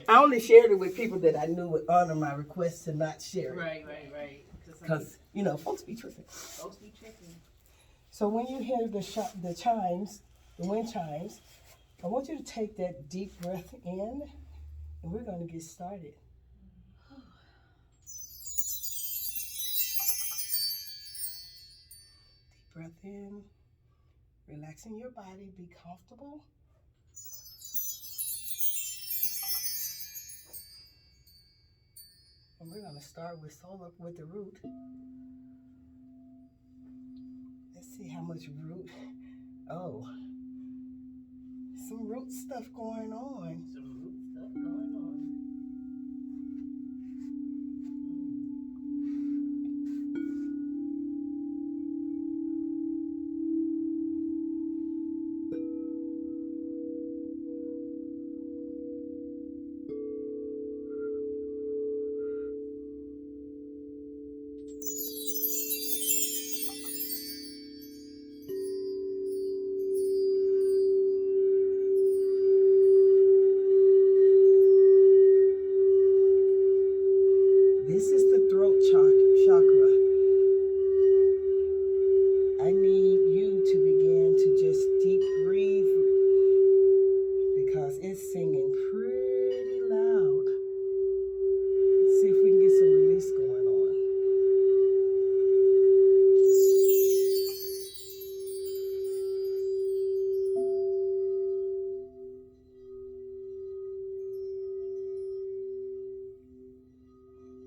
I only shared it with people that I knew would honor my request to not share it. Right. Because, folks be tripping. Folks be tripping. So when you hear the chimes, the wind chimes, I want you to take that deep breath in, and we're going to get started. Deep breath in, relaxing your body, be comfortable. And we're going to start with with the root. Let's see how much root. Oh, some root stuff going on. This is the throat chakra. I need you to begin to just deep breathe because it's singing pretty loud. Let's see if we can get some release going on.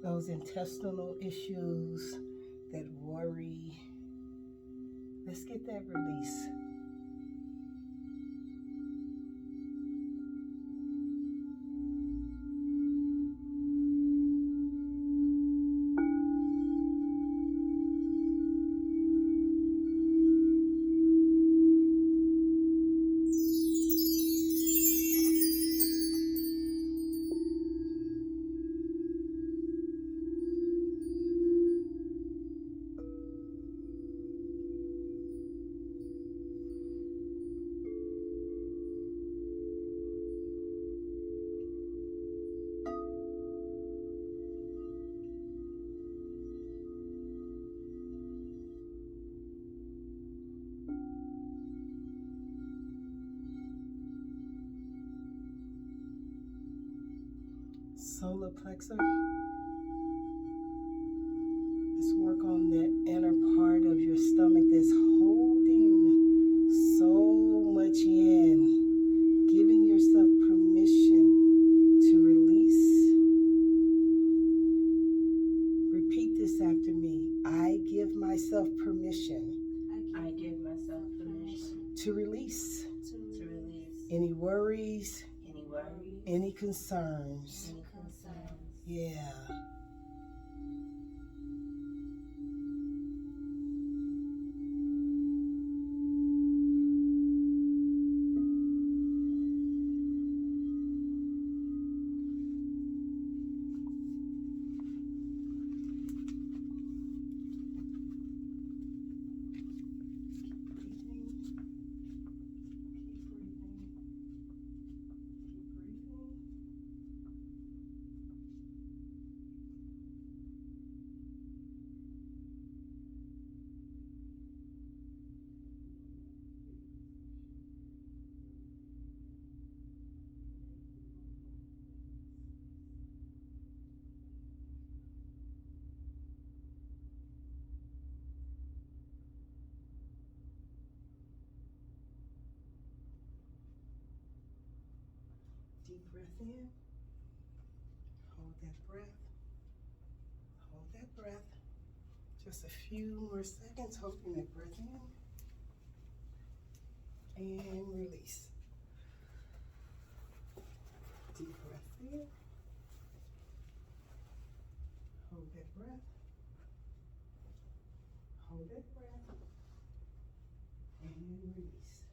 Those intestinal issues, that worry, let's get that release. Solar plexus. Let's work on that inner part of your stomach that's holding so much in, giving yourself permission to release. Repeat this after me. I give myself permission. I give myself permission to release. to release Any worries, any concerns. any concerns. Yeah. Deep breath in. Hold that breath. Hold that breath. Just a few more seconds, holding that breath in. And release. Deep breath in. Hold that breath. Hold that breath. And release.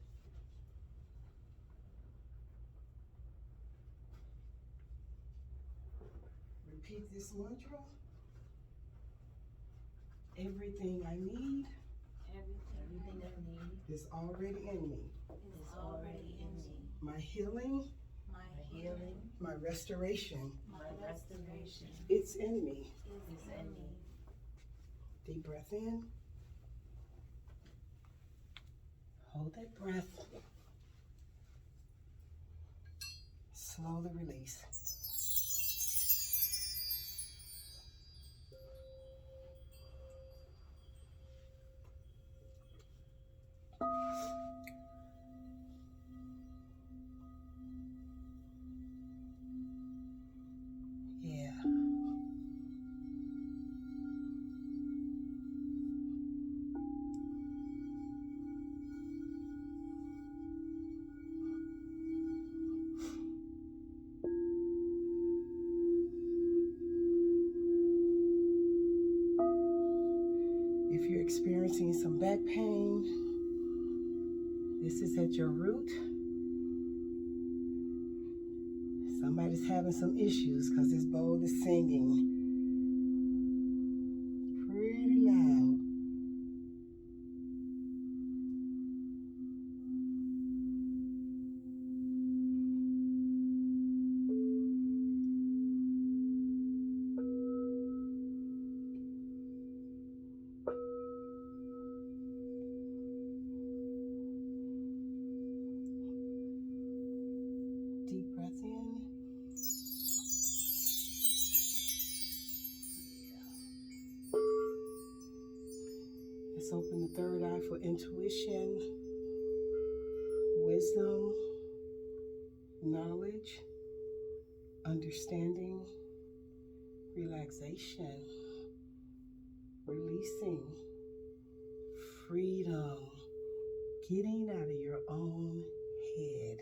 Repeat this mantra. Everything I need Everything I need is already in me. is already in me. My healing healing, my restoration. my restoration It's in me. is in me. Deep breath in. Hold that breath. Slowly release. Yeah. If you're experiencing some back pain, this is at your root. Somebody's having some issues because this bowl is singing pretty loud. Deep breath in. Let's open the third eye for intuition, wisdom, knowledge, understanding, relaxation, releasing, freedom, getting out of your own head.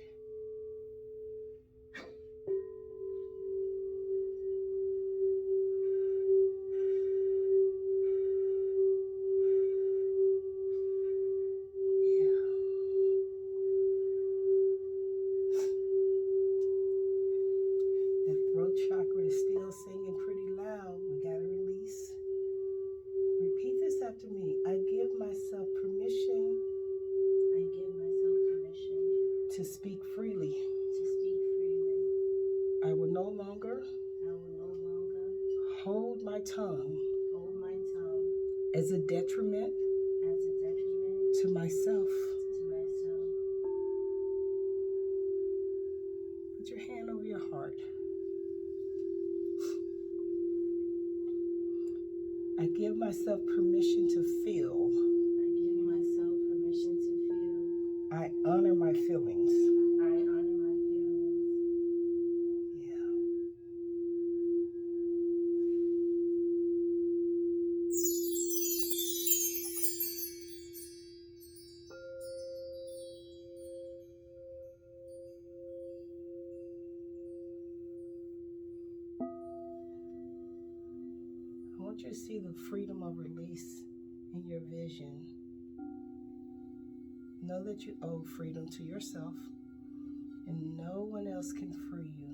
That throat chakra is still singing pretty loud. We gotta release. Repeat this after me. I give myself permission I give myself permission to speak freely. to speak freely. I will no longer I will no longer hold my tongue hold my tongue as a detriment as a detriment to myself. to myself. Put your hand over your heart. I give myself permission to feel. I give myself permission to feel. I honor my feelings. I honor my feelings. Yeah. I want you to see the freedom of release in your vision. Know that you owe freedom to yourself, and no one else can free you.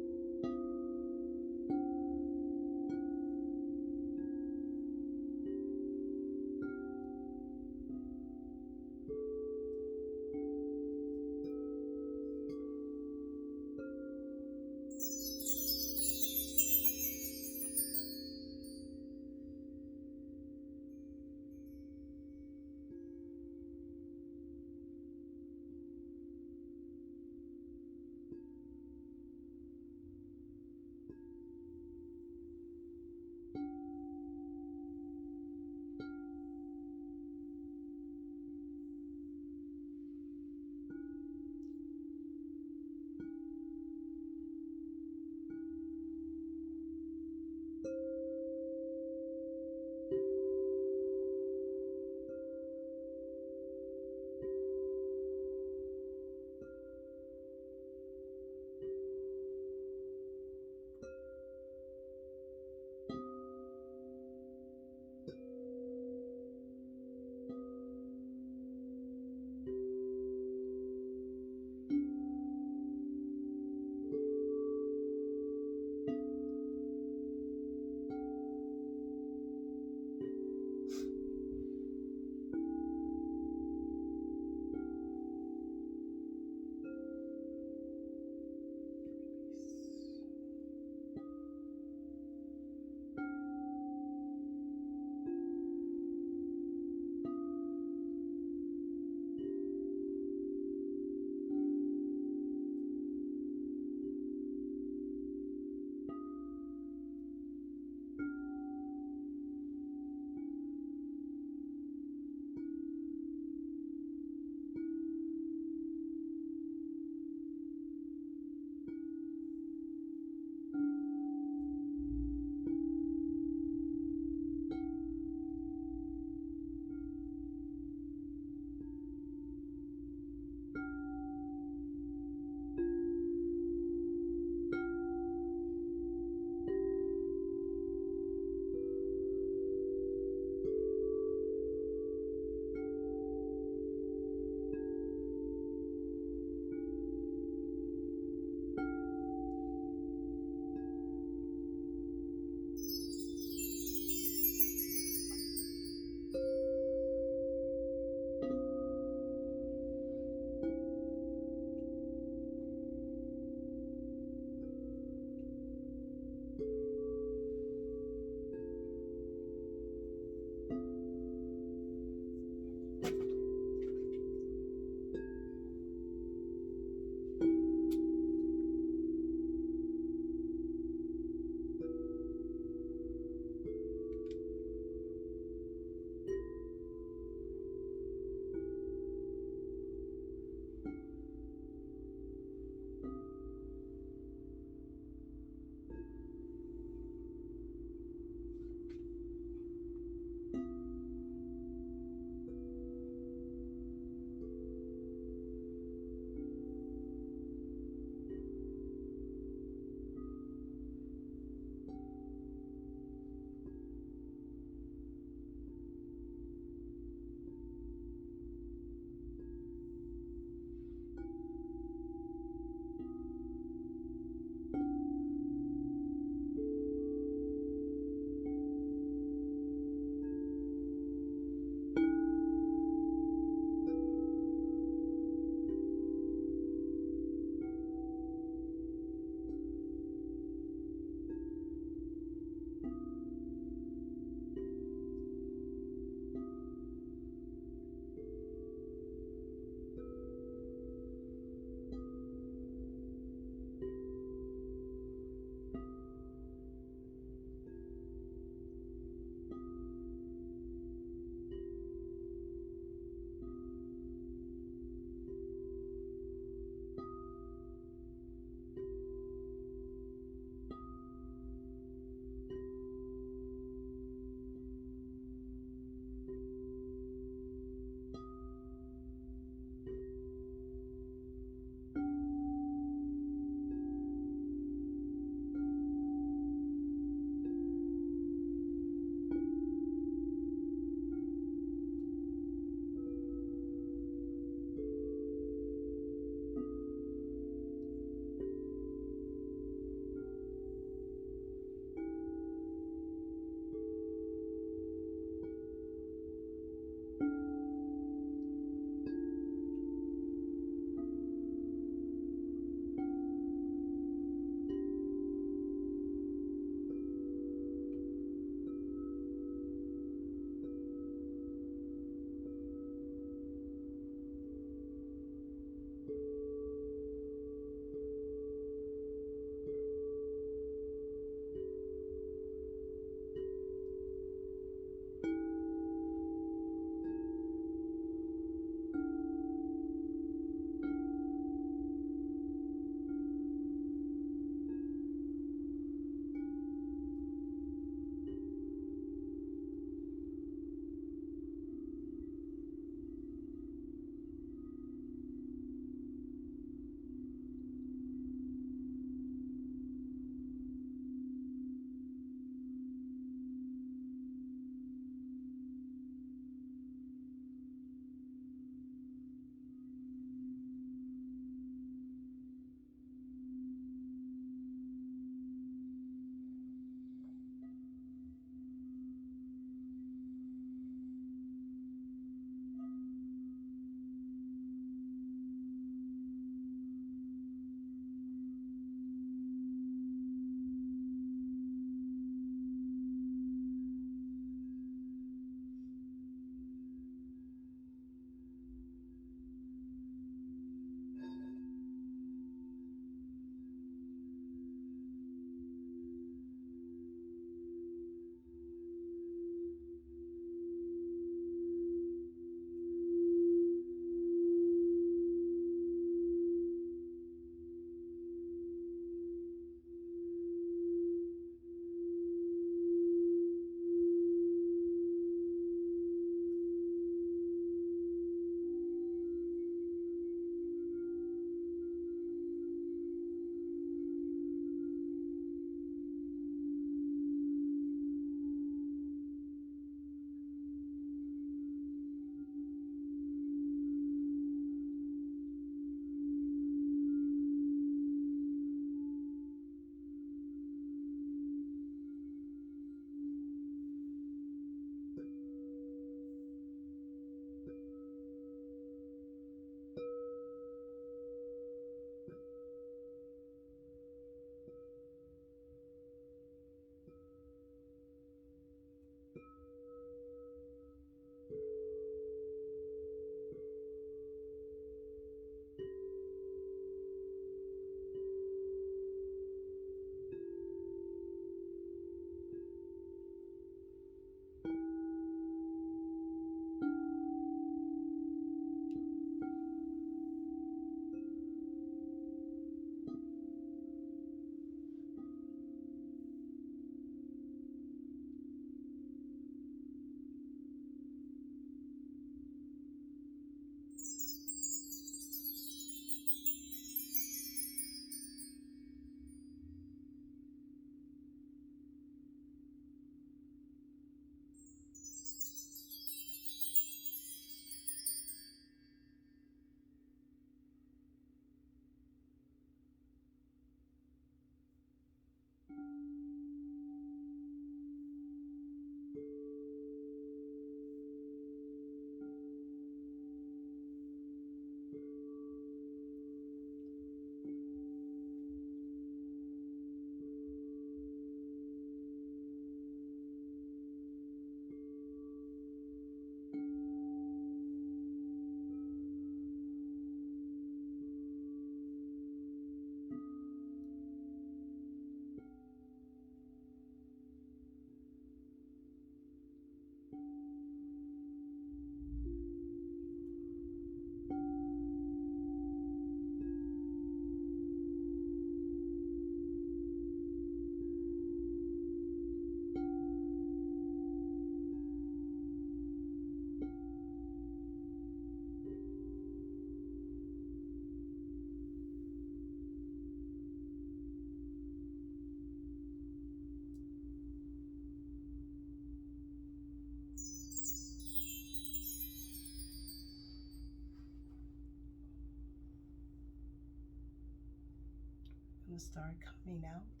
going to start coming out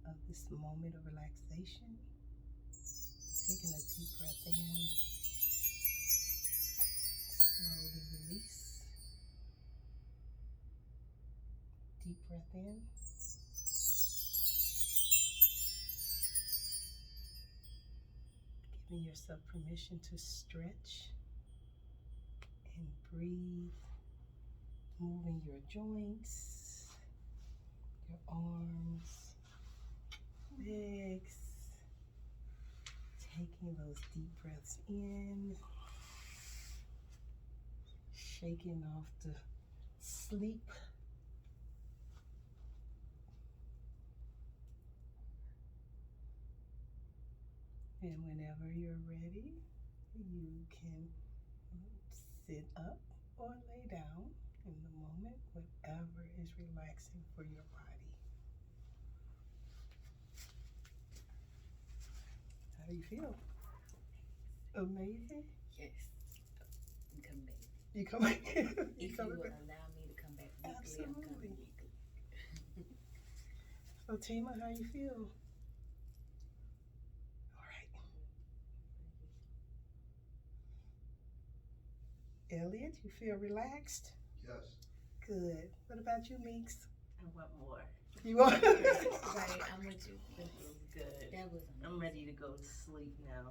of this moment of relaxation. Taking a deep breath in. Slowly release. Deep breath in. Giving yourself permission to stretch and breathe. Moving your joints, your arms, legs. Taking those deep breaths in. Shaking off the sleep. And whenever you're ready, you can sit up or lay down in the moment, whatever is relaxing for your body. How do you feel? Amazing? Yes. I'm coming back. You come back? If you will allow me to come back weekly, I'm coming Absolutely. weekly. So Tima, how you feel? All right. Elliot, you feel relaxed? Yes. Good. What about you, Meeks? I want more. You want? Right, I'm with you. That was good. That was I'm ready to go to sleep now.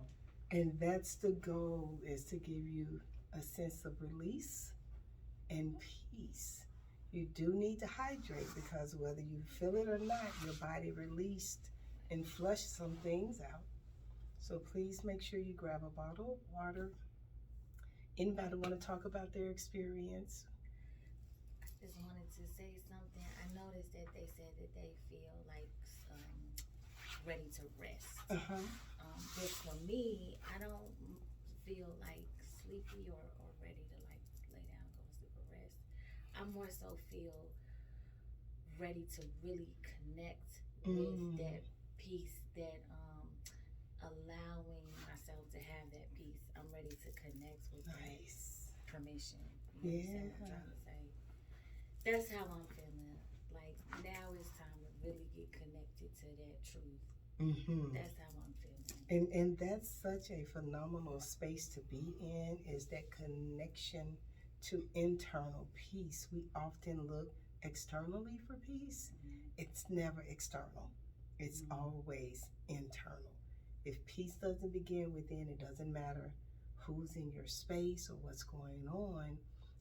And that's the goal, is to give you a sense of release and peace. You do need to hydrate, because whether you feel it or not, your body released and flushed some things out. So please make sure you grab a bottle of water. Anybody want to talk about their experience? just wanted to say something. I noticed that they said that they feel like ready to rest. Uh-huh. But for me, I don't feel like sleepy or ready to like lay down, go to sleep or rest. I more so feel ready to really connect with that peace, that allowing myself to have that peace. I'm ready to connect with Nice. that permission. You understand what I'm trying to say? That's how I'm feeling. Like now it's time to really get connected to that truth. Mm-hmm. That's how I'm feeling. And that's such a phenomenal space to be in, is that connection to internal peace. We often look externally for peace. It's never external. It's always internal. If peace doesn't begin within, it doesn't matter who's in your space or what's going on.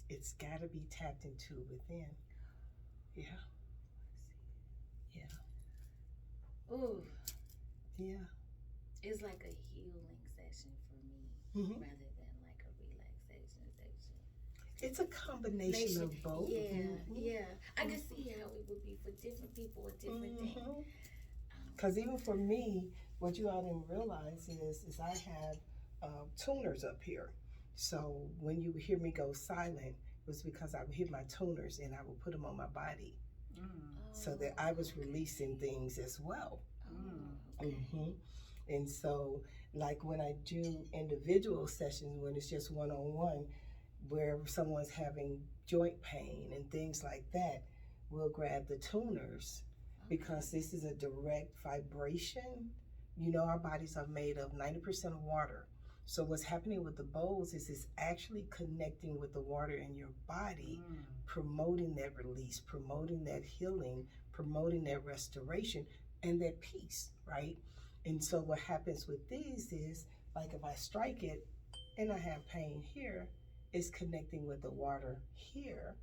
It's got to be tapped into within. Yeah. Yeah. Ooh. Yeah. It's like a healing session for me, Mm-hmm. rather than like a relaxation session. It's a combination of both. Yeah, Mm-hmm. yeah. I can see how it would be for different people with different things. Because even for me, what you all didn't realize is I have tuners up here. So when you hear me go silent, it was because I would hit my tuners and I would put them on my body, so that I was releasing things as well. Mm-hmm. And so, like when I do individual sessions, when it's just one-on-one, where someone's having joint pain and things like that, we'll grab the tuners, because this is a direct vibration. You know, our bodies are made of 90% of water. So what's happening with the bowls is it's actually connecting with the water in your body, promoting that release, promoting that healing, promoting that restoration and that peace, right? And so what happens with these is, like if I strike it and I have pain here, it's connecting with the water here,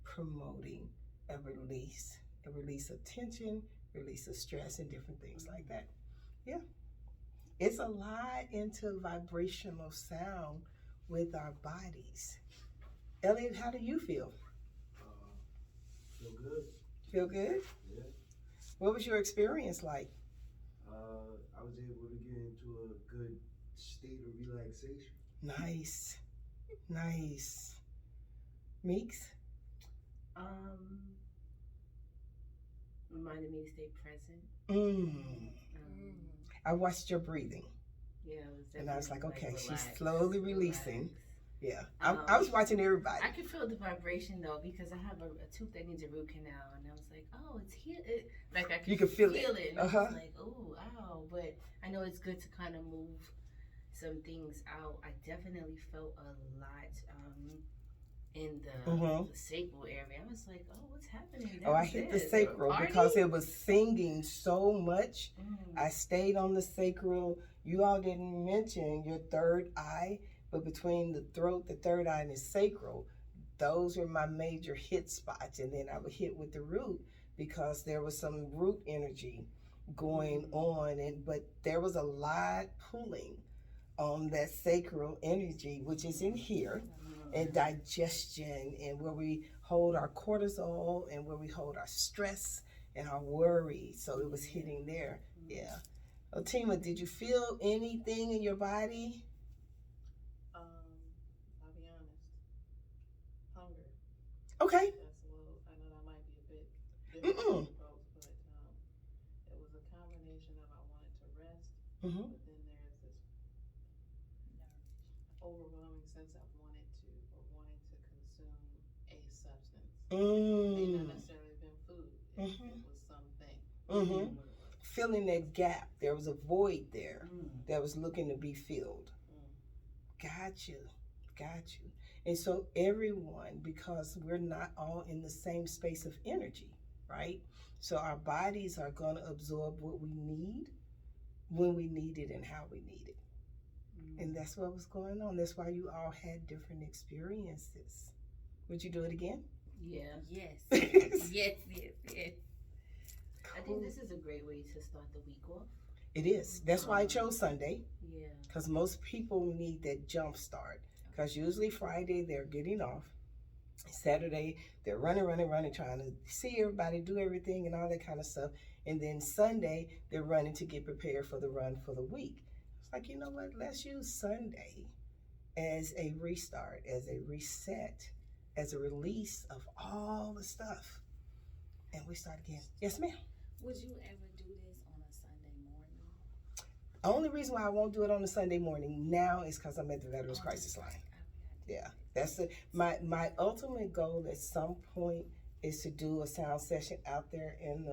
promoting a release of tension, release of stress, and different things like that. Yeah. It's a lot into vibrational sound with our bodies. Elliot, how do you feel? Feel good. Feel good? Yeah. What was your experience like? I was able to get into a good state of relaxation. Nice. Nice. Meeks? Reminded me to stay present. I watched your breathing. Yeah, it was And I was like, definitely, okay, she's relax, slowly releasing. relax. Yeah. I was watching everybody. I could feel the vibration though because I have a tooth that needs a root canal, and I was like, oh, it's here. Like I could You could feel it. And I was like, oh, ow. But I know it's good to kind of move some things out. I definitely felt a lot in the sacral area. I was like, oh, what's happening? I hit the sacral because it was singing so much. I stayed on the sacral. You all didn't mention your third eye, but between the throat, the third eye, and the sacral, those were my major hit spots. And then I would hit with the root because there was some root energy going on, but there was a lot pulling on that sacral energy, which is in here, and digestion, and where we hold our cortisol, and where we hold our stress and our worry. So it was hitting there. Yeah. Tima, did you feel anything in your body? I'll be honest. Hunger. Okay. That's a little. I know that might be a bit difficult for folks, but it was a combination of I wanted to rest, but then there's this overwhelming sense of wanting to consume a substance. May not necessarily have been food. It was something. Filling that gap. There was a void there that was looking to be filled. Got you. And so everyone, because we're not all in the same space of energy, right? So our bodies are going to absorb what we need, when we need it, and how we need it. And that's what was going on. That's why you all had different experiences. Would you do it again? Yeah. Yes. Yes. Yes. I think this is a great way to start the week off. It is. That's why I chose Sunday. Yeah. Because most people need that jump start. Because usually Friday they're getting off. Saturday they're running, trying to see everybody, do everything and all that kind of stuff. And then Sunday they're running to get prepared for the run for the week. It's like, you know what? Let's use Sunday as a restart, as a reset, as a release of all the stuff. And we start again. Yes, ma'am. Would you ever do this on a Sunday morning? The only reason why I won't do it on a Sunday morning now is because I'm at the Veterans Crisis Line. Yeah, that's my ultimate goal at some point is to do a sound session out there in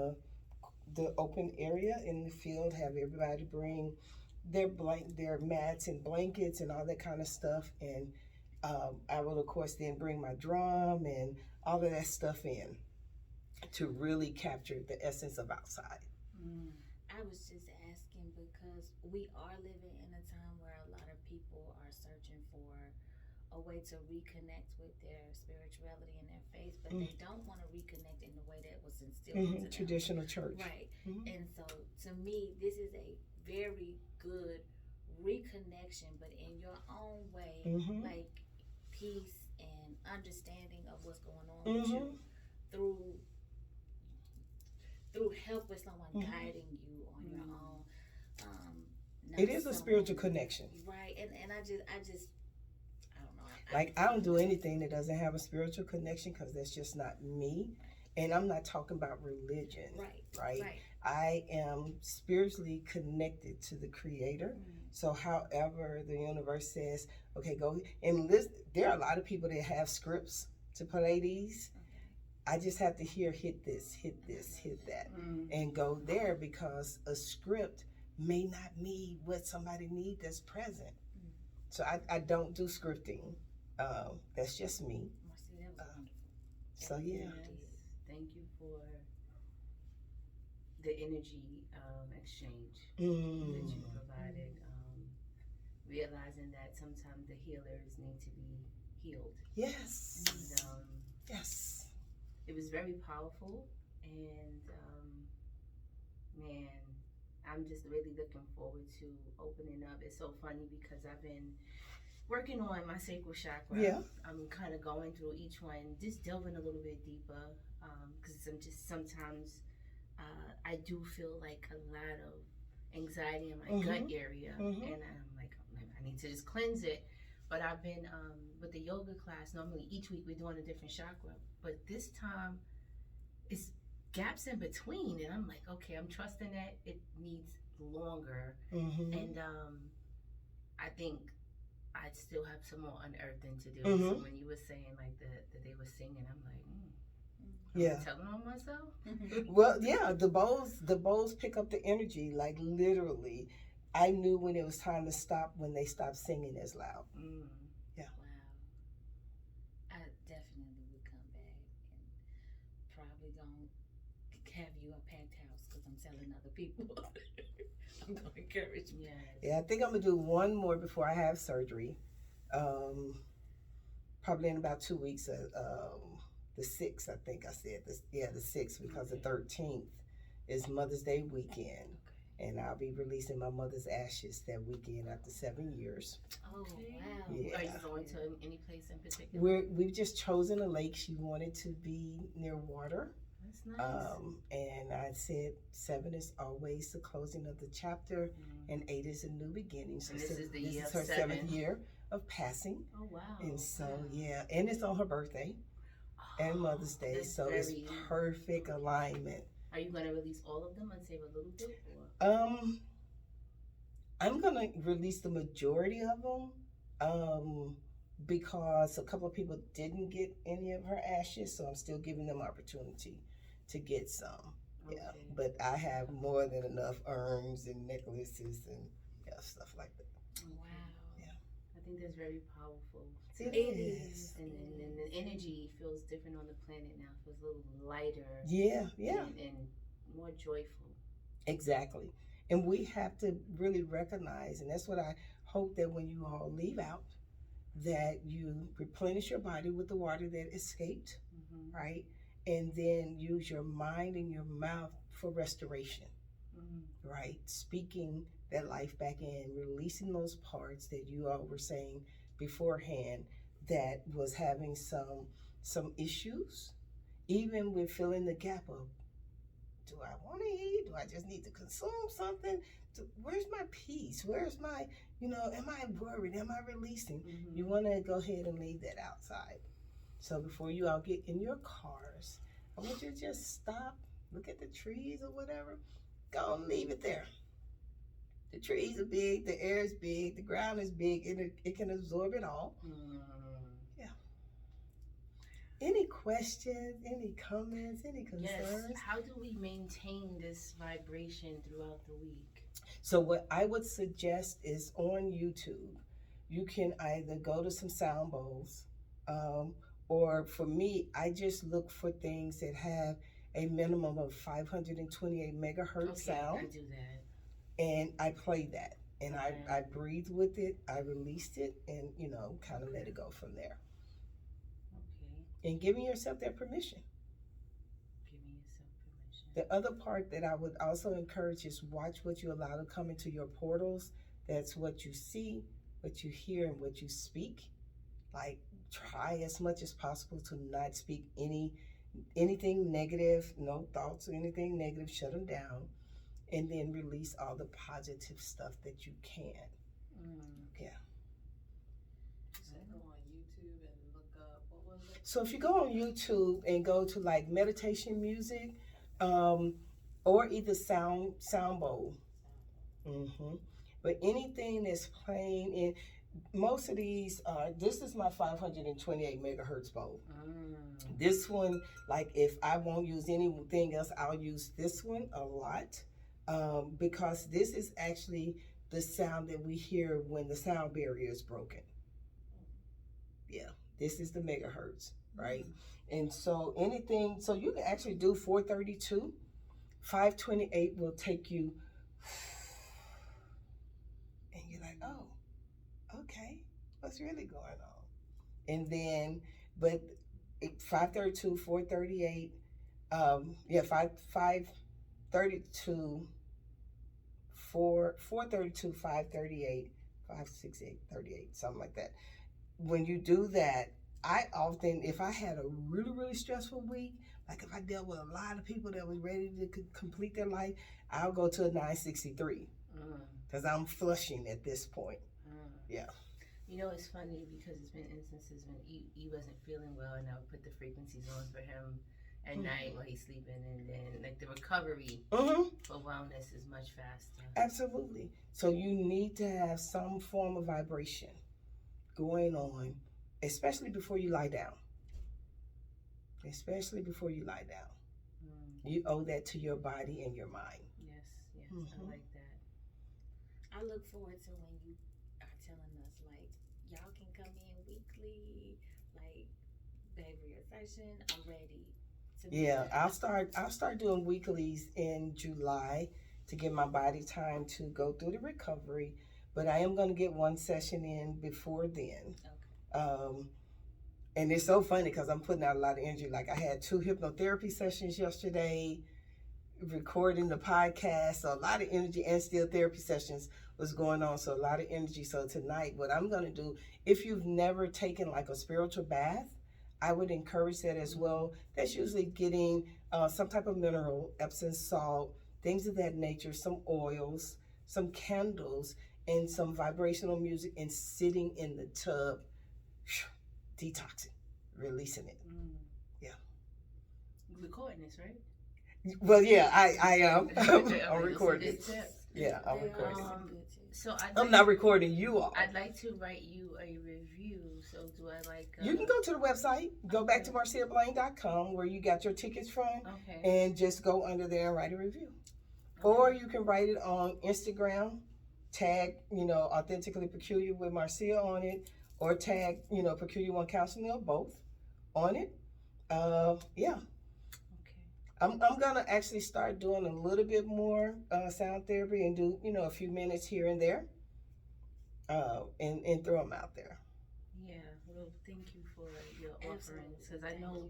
the open area in the field. Have everybody bring their mats and blankets and all that kind of stuff, and I will of course then bring my drum and all of that stuff in to really capture the essence of outside. I was just asking because we are living in a time where a lot of people are searching for a way to reconnect with their spirituality and their faith, but they don't want to reconnect in the way that was instilled into them. Traditional church. Right. And so to me, this is a very good reconnection, but in your own way, like peace and understanding of what's going on with you through help with someone guiding you on your own. It is a spiritual connection. Right. And I just I don't know. Like I don't do anything that doesn't have a spiritual connection because that's just not me. And I'm not talking about religion. Right. I am spiritually connected to the Creator. So however the universe says, okay, go and listen. There are a lot of people that have scripts to play these. I just have to hit this, hit that, and go there because a script may not need what somebody needs that's present. So I don't do scripting. That's just me. So yeah. Thank you for the energy exchange that you provided. Realizing that sometimes the healers need to be healed. Yes. And, yes. It was very powerful, and man, I'm just really looking forward to opening up. It's so funny because I've been working on my sacral chakra. Yeah. I'm kind of going through each one, just delving a little bit deeper, because I'm just sometimes I do feel like a lot of anxiety in my gut area, and I'm like, I need to just cleanse it. But I've been with the yoga class. Normally each week we're doing a different chakra, but this time it's gaps in between, and I'm like, okay, I'm trusting that it needs longer. And I think I'd still have some more unearthing to do. Mhm. So when you were saying like that they were singing, I'm like, Yeah. I'm telling on myself. Well, yeah, the bows pick up the energy, like literally. I knew when it was time to stop when they stopped singing as loud. Mm. Yeah. Wow. I definitely would come back and probably gonna have you a packed house because I'm telling other people. I'm gonna encourage you. Yes. Yeah, I think I'm gonna do one more before I have surgery. Probably in about 2 weeks. The 6th, I think I said this. Yeah, the 6th, because the 13th is Mother's Day weekend, and I'll be releasing my mother's ashes that weekend after 7 years. Oh wow. Yeah. Are you going to any place in particular? We've just chosen a lake. She wanted to be near water. That's nice. And I said 7 is always the closing of the chapter, and 8 is a new beginning. So And this is the this year is her of 7. 7th year of passing, Oh wow. and so yeah, and it's on her birthday and Mother's Day, That's so it's very- perfect alignment. Are you going to release all of them and save a little bit? Or? I'm gonna release the majority of them, because a couple of people didn't get any of her ashes, so I'm still giving them opportunity to get some. Yeah, Okay. but I have more than enough urns and necklaces and stuff like that. Wow. I think that's very powerful. It is. And then the energy feels different on the planet now. It feels a little lighter. Yeah, And more joyful. exactly. And we have to really recognize, and that's what I hope that when you all leave out, that you replenish your body with the water that escaped, Mm-hmm. right? And then use your mind and your mouth for restoration, Mm-hmm. right? Speaking that life back in, releasing those parts that you all were saying beforehand that was having some issues, even with filling the gap of, do I want to eat? Do I just need to consume something? Where's my peace? Where's my, am I worried? Am I releasing? Mm-hmm. You want to go ahead and leave that outside. So before you all get in your cars, I want you to just stop, look at the trees or whatever. Go and leave it there. The trees are big, the air is big, the ground is big, and it can absorb it all. Mm-hmm. Any questions, any comments, any concerns? Yes. How do we maintain this vibration throughout the week? So what I would suggest is on YouTube, you can either go to some sound bowls, or for me, I just look for things that have a minimum of 528 megahertz sound. I do that. And I play that. And Okay. I breathe with it, I released it, and, kind of let it go from there. Okay. And giving yourself that permission. Giving yourself permission. The other part that I would also encourage is watch what you allow to come into your portals. That's what you see, what you hear, and what you speak. Like, try as much as possible to not speak anything negative, no thoughts or anything negative, shut them down, and then release all the positive stuff that you can. Yeah. So go on YouTube and look up, what was it? So if you go on YouTube and go to like meditation music, or either sound bowl, but anything that's playing in, most of these are, this is my 528 megahertz bowl. This one, like if I won't use anything else, I'll use this one a lot, because this is actually the sound that we hear when the sound barrier is broken. Yeah, this is the megahertz, right? And so so you can actually do 432. 528 will take you, and you're like, oh, okay, what's really going on? And then, but 532, 438, 532, 432, 538, 568, 38, something like that. When you do that, I often, if I had a really, really stressful week, like if I dealt with a lot of people that was ready to complete their life, I'll go to a 963 because I'm flushing at this point. Yeah. It's funny because it's been instances when he wasn't feeling well, and I would put the frequencies on for him at night while he's sleeping, and then like the recovery for wellness is much faster. Absolutely. So you need to have some form of vibration. going on, especially before you lie down. Especially before you lie down. You owe that to your body and your mind. Yes, Mhm. I like that. I look forward to when you are telling us like y'all can come in weekly, like behavior session. I'm ready. To meet Yeah, us. I'll start doing weeklies in July to give my body time to go through the recovery. But I am gonna get one session in before then. Okay. And it's so funny because I'm putting out a lot of energy. Like I had 2 hypnotherapy sessions yesterday, recording the podcast, so a lot of energy, and still therapy sessions was going on, so a lot of energy. So tonight, what I'm going to do, if you've never taken like a spiritual bath, I would encourage that as well. That's usually getting some type of mineral, Epsom salt, things of that nature, some oils, some candles, and some vibrational music, and sitting in the tub, detoxing, releasing it. Yeah. You're recording this, right? Well, yeah, I am. Okay, I'm so recording. this tip. Yeah, I'm They recording. are good too. So I'm not recording you all. I'd like to write you a review. So do I like? You can go to the website. Go back to marciablaine.com where you got your tickets from, Okay. and just go under there and write a review. Or you can write it on Instagram, tag, Authentically Peculiar with Marcia on it, or tag, Peculiar One Counseling, or both on it. Yeah. Okay. I'm gonna actually start doing a little bit more sound therapy and do a few minutes here and there, and throw them out there. Yeah. Well, thank you for your offerings Absolutely. because I Thank know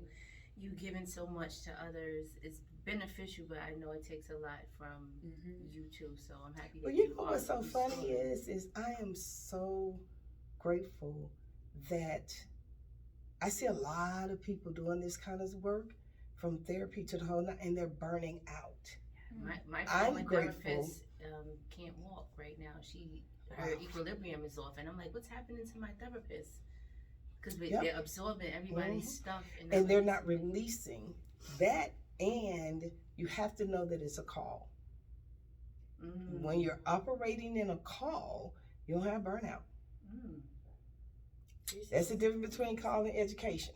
you. you giving so much to others is beneficial, but I know it takes a lot from you too. So I'm happy that Well, you you know are what's so funny restoring. is I am so grateful that I see a lot of people doing this kind of work, from therapy to the whole night, and they're burning out. My I'm former grateful. therapist can't walk right now. Her Wow. equilibrium is off, and I'm like, what's happening to my therapist? Because Yep. they're absorbing everybody's stuff, And they're not releasing that. And you have to know that it's a call. When you're operating in a call, you don't have burnout. That's the difference between call and education.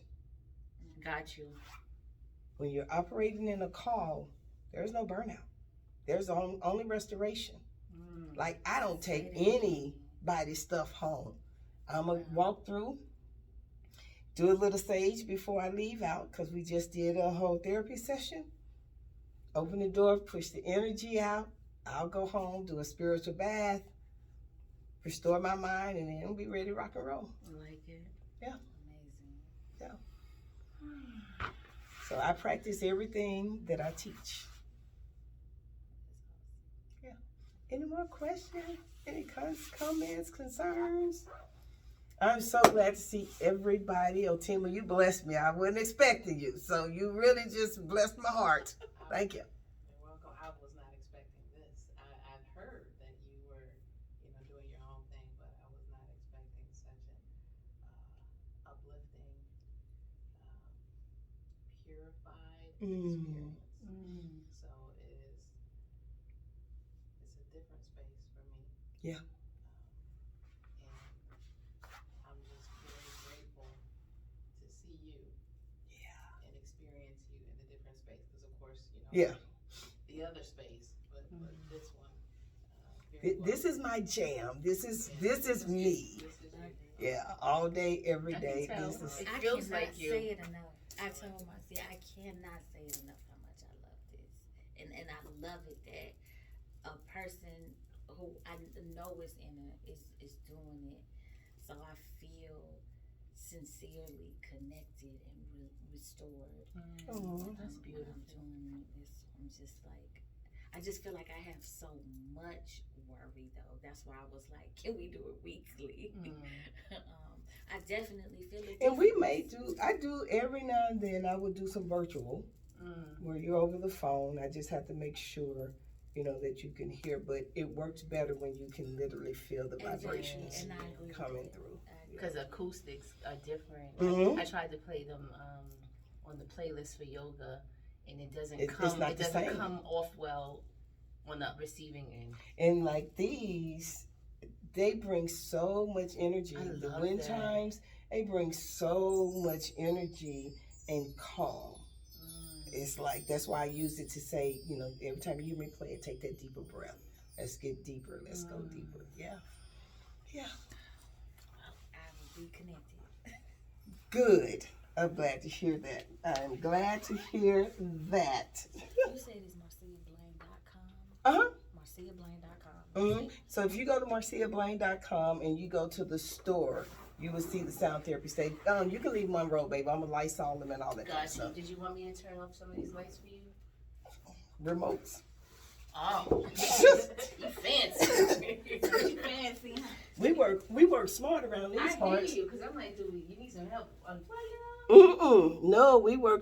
Got you. When you're operating in a call, there's no burnout. There's only restoration. Like, I don't take anybody's stuff home. I'm going to walk through, do a little sage before I leave out, because we just did a whole therapy session. Open the door, push the energy out. I'll go home, do a spiritual bath, restore my mind, and then I'll be ready to rock and roll. I like it. Amazing. So I practice everything that I teach. Yeah. Any more questions? Any comments, concerns? I'm so glad to see everybody. Otima, you blessed me. I wasn't expecting you. So you really just blessed my heart. Thank you. You're welcome. I was not expecting this. I'd heard that you were, doing your own thing, but I was not expecting such an uplifting, purified experience. So it's a different space for me. Yeah. And I'm just very grateful to see you. And experience you in a different space, because of course, Yeah. the other space, but this one. This is my jam. This is me. This is you. Yeah, all day, every I day. can tell. This is It I feels cannot like you. say it enough. I told Marcia, I cannot say it enough how much I love this. And I love it that a person who I know is is doing it. So I feel sincerely connected and restored. oh, That's beautiful. I'm doing this. I'm just like, I just feel like I have so much worry though. That's why I was like, can we do it weekly? I definitely feel it. and we may do. I do every now and then. I would do some virtual where you're over the phone. I just have to make sure, that you can hear. But it works better when you can literally feel the vibrations And I agree with coming that. through. Because acoustics are different. Mhm. I tried to play them on the playlist for yoga, and it doesn't It's come. not It the doesn't same. come off well on the receiving end. And like these, they bring so much energy. I The love wind that. chimes, they bring so much energy and calm. It's like, that's why I use it to say, you know, every time you hear me play it, take that deeper breath. Let's get deeper. Let's go deeper. Yeah. Yeah. I'm reconnected. Good. I'm glad to hear that. I'm glad to hear that. You said it's MarciaBlaine.com. Uh-huh. MarciaBlaine.com. Mm-hmm. So if you go to MarciaBlaine.com and you go to the store, you will see the sound therapy stage. You can leave Monroe, baby. I'm going to Lysol them and all that kind of Gotcha. stuff. Did you want me to turn off some of these lights for you? Remotes. Oh, you fancy. You fancy. We work smart around these I hear parts. you, because I'm like, dude, you need some help unplugging them? No, we work